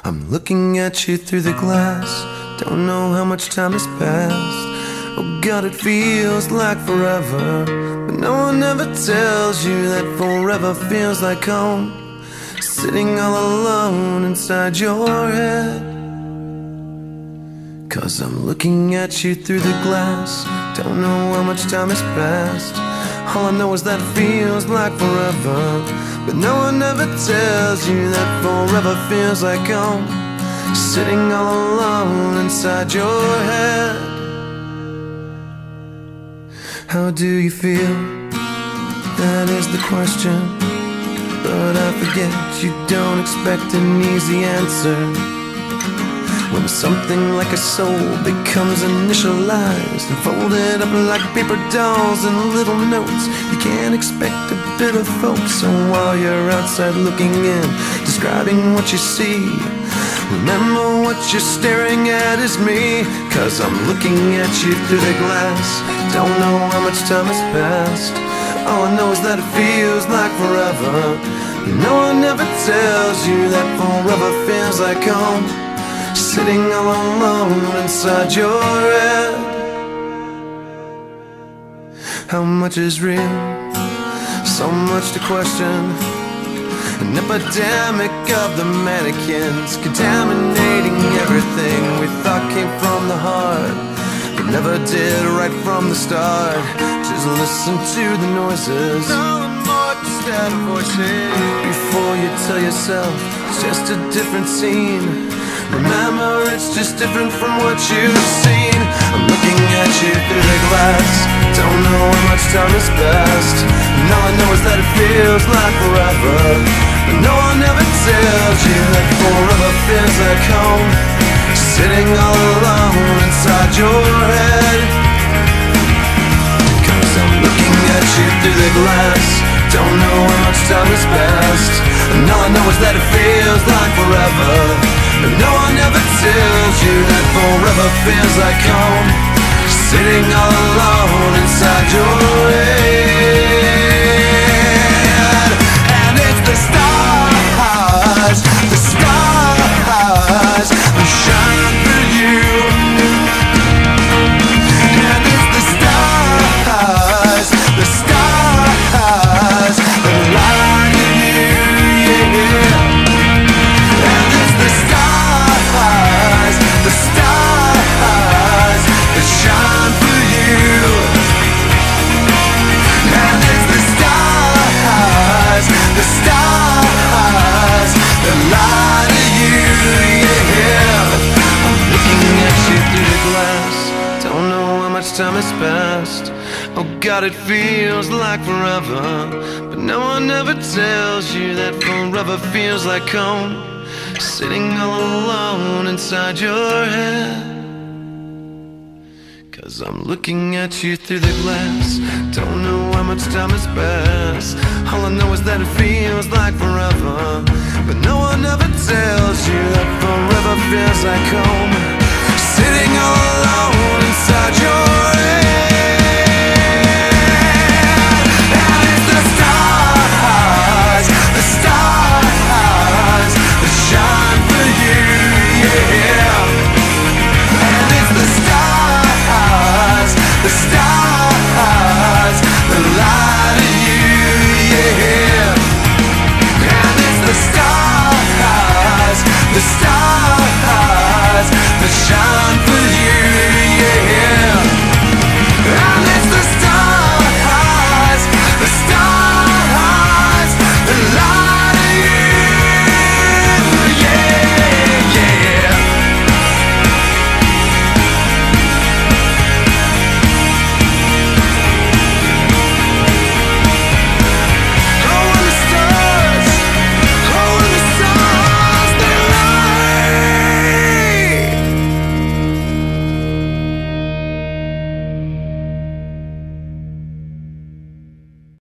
I'm looking at you through the glass. Don't know how much time has passed. Oh God, it feels like forever, but no one ever tells you that forever feels like home. Sitting all alone inside your head. 'Cause I'm looking at you through the glass. Don't know how much time has passed. All I know is that it feels like forever, but no one ever tells you that forever feels like home. Sitting all alone inside your head. How do you feel? That is the question. But I forget you don't expect an easy answer. When something like a soul becomes initialized and folded up like paper dolls and little notes, you can't expect a bit of hope. So while you're outside looking in, describing what you see, remember what you're staring at is me. 'Cause I'm looking at you through the glass. Don't know how much time has passed. All I know is that it feels like forever. No one ever tells you that forever feels like home. Sitting all alone inside your head. How much is real? So much to question. An epidemic of the mannequins, contaminating everything we thought came from the heart, but never did right from the start. Just listen to the noises, instead of voices, before you tell yourself it's just a different scene. Remember, it's just different from what you've seen. I'm looking at you through the glass. Don't know how much time has passed, and all I know is that it feels like forever. But no one ever tells you that forever feels like home. Sitting all alone inside your head. 'Cause I'm looking at you through the glass. Don't know how much time has passed, and all I know is that it feels like forever. But no one ever tells you that forever feels like home. Sitting all alone inside your head. And it's the stars that shine for you. And it's the stars that light in you, yeah. And it's the stars that shine for you. And it's the stars that light in you, yeah. I'm looking at you through the glass. Don't know how much time has passed. Oh God, it feels like forever, but no one ever tells you that forever feels like home. Sitting all alone inside your head. 'Cause I'm looking at you through the glass. Don't know how much time has passed. All I know is that it feels like forever, but no one ever tells